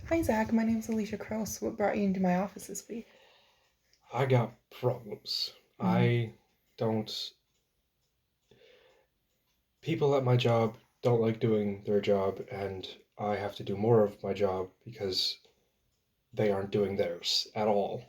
Hi, Zach. My name's Alicia Kraus. What brought you into my office this week? I got problems. Mm-hmm. I don't. People at my job don't like doing their job, and I have to do more of my job because they aren't doing theirs at all.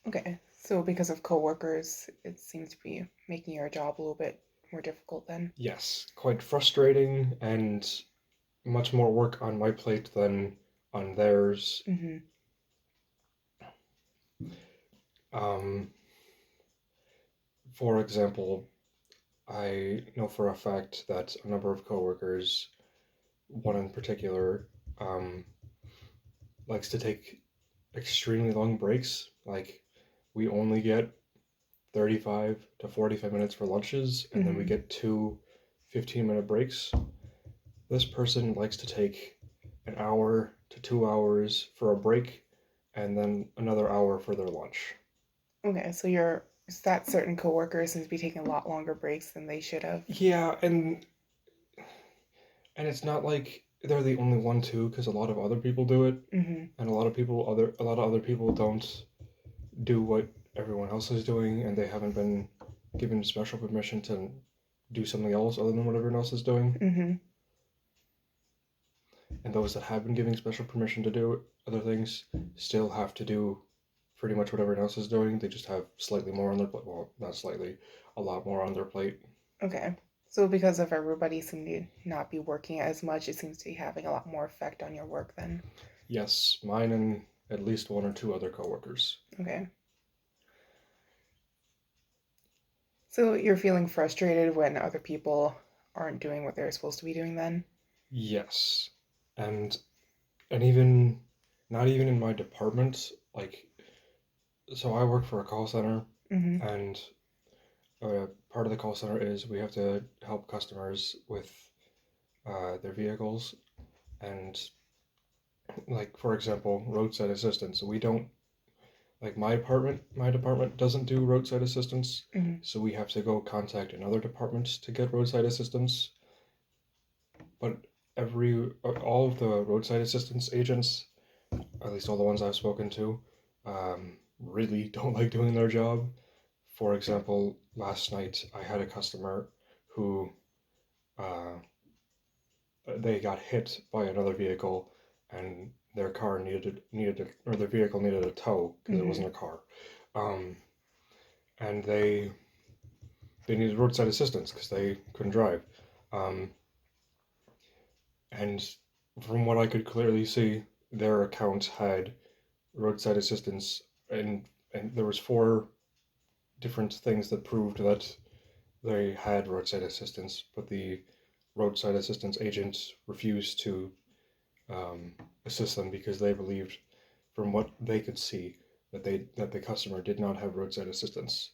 Okay, so because of coworkers, it seems to be making your job a little bit more difficult then. Yes, quite frustrating and much more work on my plate than on theirs. Mm-hmm. Um, for example, I know for a fact that a number of coworkers, one in particular, um, likes to take extremely long breaks. Like, we only get 35 to 45 minutes for lunches, and then we Mm-hmm. get two 15-minute breaks. This person likes to take an hour to 2 hours for a break, and then another hour for their lunch. Okay, so that certain coworkers seems to be taking a lot longer breaks than they should have. Yeah, and it's not like they're the only one too, because a lot of other people do it, Mm-hmm. and a lot of other people don't do what everyone else is doing, and they haven't been given special permission to do something else other than what everyone else is doing. Mm-hmm. And those that have been giving special permission to do other things still have to do pretty much what everyone else is doing. They just have slightly more on their plate. Well, not slightly, a lot more on their plate. Okay, so because of everybody seeming to not be working as much, it seems to be having a lot more effect on your work then. Yes, mine and at least one or two other coworkers. Okay, so you're feeling frustrated when other people aren't doing what they're supposed to be doing then? Yes, and and even not even in my department. Like, so I work for a call center, Mm-hmm. and part of the call center is we have to help customers with their vehicles and, like, for example, roadside assistance. We don't, like, my department doesn't do roadside assistance, Mm-hmm. so we have to go contact another department to get roadside assistance. But all of the roadside assistance agents, at least all the ones I've spoken to, really don't like doing their job. For example, last night I had a customer who uh, they got hit by another vehicle, and their car or their vehicle needed a tow because it Mm-hmm. wasn't a car. Um, and they needed roadside assistance because they couldn't drive. Um, and from what I could clearly see, their account had roadside assistance, and there was four different things that proved that they had roadside assistance, but the roadside assistance agent refused to um, assist them because they believed, from what they could see, that the customer did not have roadside assistance.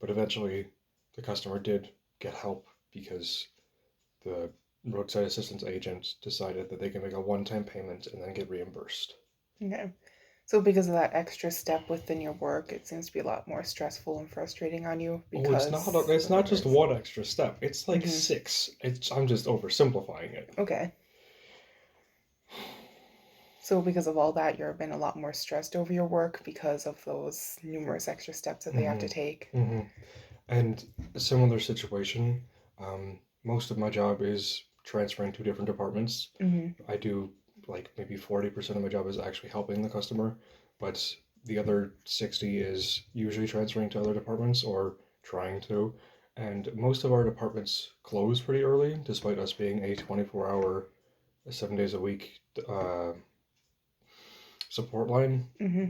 But eventually, the customer did get help because the roadside assistance agent decided that they can make a one-time payment and then get reimbursed. Okay. So because of that extra step within your work, it seems to be a lot more stressful and frustrating on you Oh, because it's of not just others. one extra step. It's like Mm-hmm. six. I'm just oversimplifying it. Okay. So because of all that, you've been a lot more stressed over your work because of those numerous extra steps that they have to take. Mm-hmm. Mm-hmm. And a similar situation. Most of my job is transferring to different departments. Mm-hmm. I do, like, maybe 40% of my job is actually helping the customer, but the other 60 is usually transferring to other departments or trying to. And most of our departments close pretty early, despite us being a 24-hour, 7 days a week support line. Mm-hmm.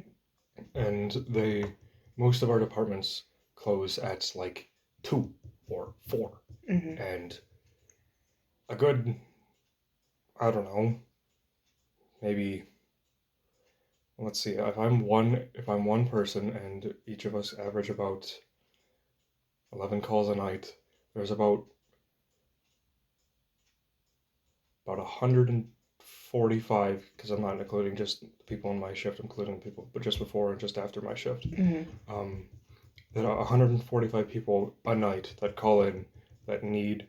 And most of our departments close at like 2 or 4. Mm-hmm. And a good, I don't know, maybe, let's see, if I'm one person and each of us average about 11 calls a night, there's about 145, because I'm not including just people in my shift, I'm including people but just before and just after my shift. Mm-hmm. Um, there are 145 people a night that call in that need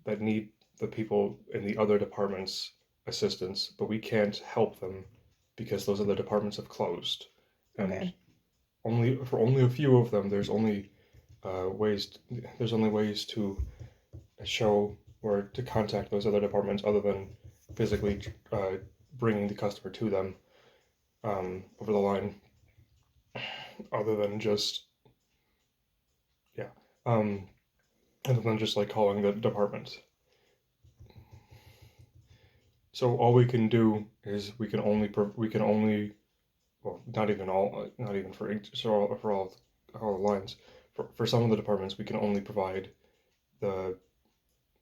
the people in the other departments assistance, but we can't help them because those other departments have closed. And Okay. only a few of them, there's only ways to show or to contact those other departments other than physically bringing the customer to them over the line, other than just yeah, um, other than just like calling the department. So all we can do is we can only well, not even all, not even for all the lines. For some of the departments, we can only provide the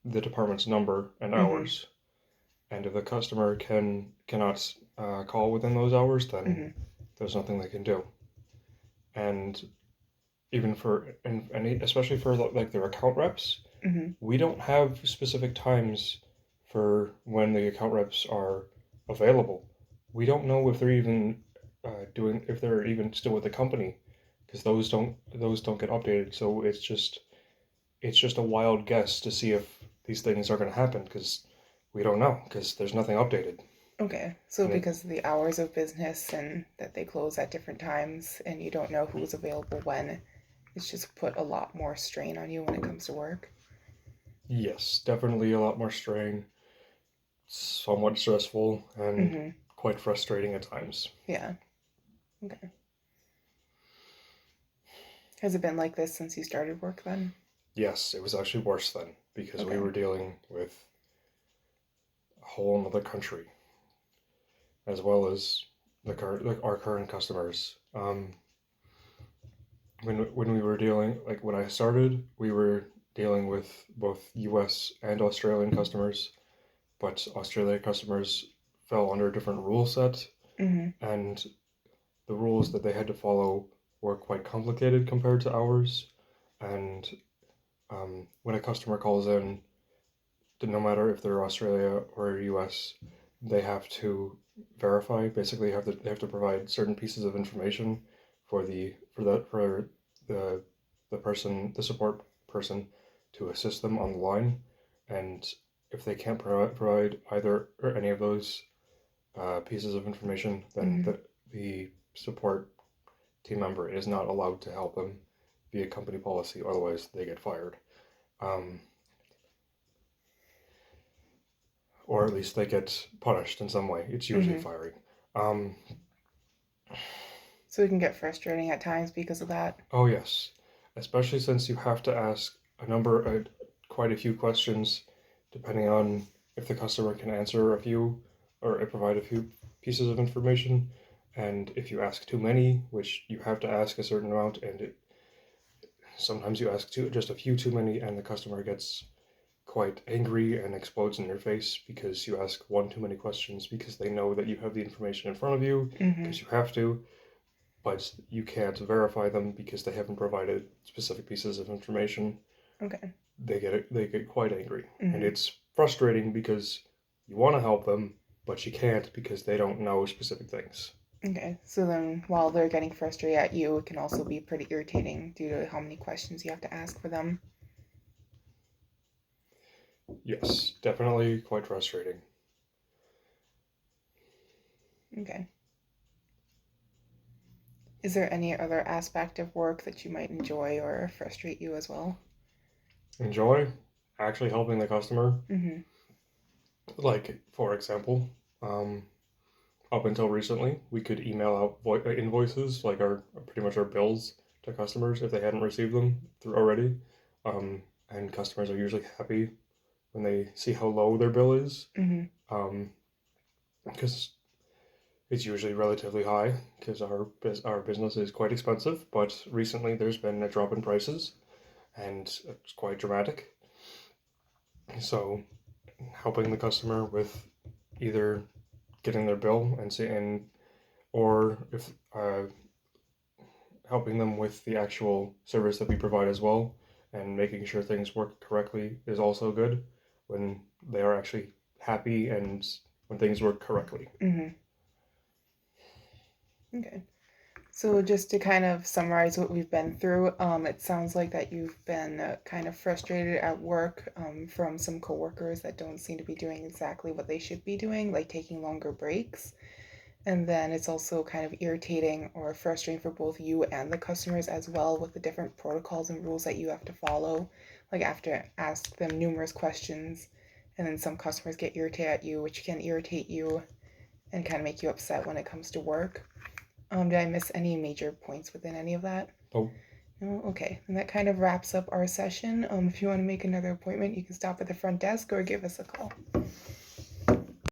the department's number and Mm-hmm. hours. And if the customer cannot call within those hours, then Mm-hmm. there's nothing they can do. And even and especially for like their account reps, Mm-hmm. we don't have specific times for when the account reps are available. We don't know if they're even doing if they're even still with the company because those don't get updated. So it's just a wild guess to see if these things are going to happen because we don't know because there's nothing updated. Okay. So And it because of the hours of business and that they close at different times and you don't know who's available when, it's just put a lot more strain on you when it comes to work. yes, definitely a lot more strain, somewhat stressful, and Mm-hmm. quite frustrating at times. Yeah. Okay. Has it been like this since you started work then? Yes, it was actually worse then because we Okay. were dealing with a whole another country as well as our current customers. When we were dealing like when I started, we were dealing with both U.S. and Australian customers, but Australian customers fell under a different rule set, Mm-hmm. and the rules that they had to follow were quite complicated compared to ours. And when a customer calls in, no matter if they're Australia or US, they have to verify. Basically, they have to provide certain pieces of information for the person the support person to assist them on the line, and if they can't provide either or any of those pieces of information, then Mm-hmm. the support team member is not allowed to help them via company policy. Otherwise, they get fired. Um, or at least they get punished in some way. It's usually Mm-hmm. firing. Um, So it can get frustrating at times because of that. oh yes, especially since you have to ask quite a few questions, depending on if the customer can answer a few or provide a few pieces of information, and if you ask too many, which you have to ask a certain amount, and sometimes you ask just a few too many, and the customer gets quite angry and explodes in your face because you ask one too many questions because they know that you have the information in front of you Mm-hmm. because you have to, but you can't verify them because they haven't provided specific pieces of information. Okay. They get quite angry, and Mm-hmm. it's frustrating because you want to help them, but you can't because they don't know specific things. Okay. So then while they're getting frustrated at you, it can also be pretty irritating due to how many questions you have to ask for them. Yes, definitely quite frustrating. Okay. Is there any other aspect of work that you might enjoy or frustrate you as well? Enjoy actually helping the customer. Mm-hmm. Like, for example, um, up until recently, we could email out invoices, like our pretty much our bills to customers if they hadn't received them through already. And customers are usually happy when they see how low their bill is, Mm-hmm. um, because it's usually relatively high because our business is quite expensive. But recently, there's been a drop in prices, and it's quite dramatic. So, helping the customer with either getting their bill and or if helping them with the actual service that we provide as well and making sure things work correctly is also good when they are actually happy and when things work correctly. Mm-hmm. Okay. So just to kind of summarize what we've been through, it sounds like that you've been kind of frustrated at work from some coworkers that don't seem to be doing exactly what they should be doing, like taking longer breaks. And then it's also kind of irritating or frustrating for both you and the customers as well with the different protocols and rules that you have to follow. Like I have to ask them numerous questions, and then some customers get irritated at you, which can irritate you and kind of make you upset when it comes to work. Did I miss any major points within any of that? Oh, No? Okay. And that kind of wraps up our session. If you want to make another appointment, you can stop at the front desk or give us a call.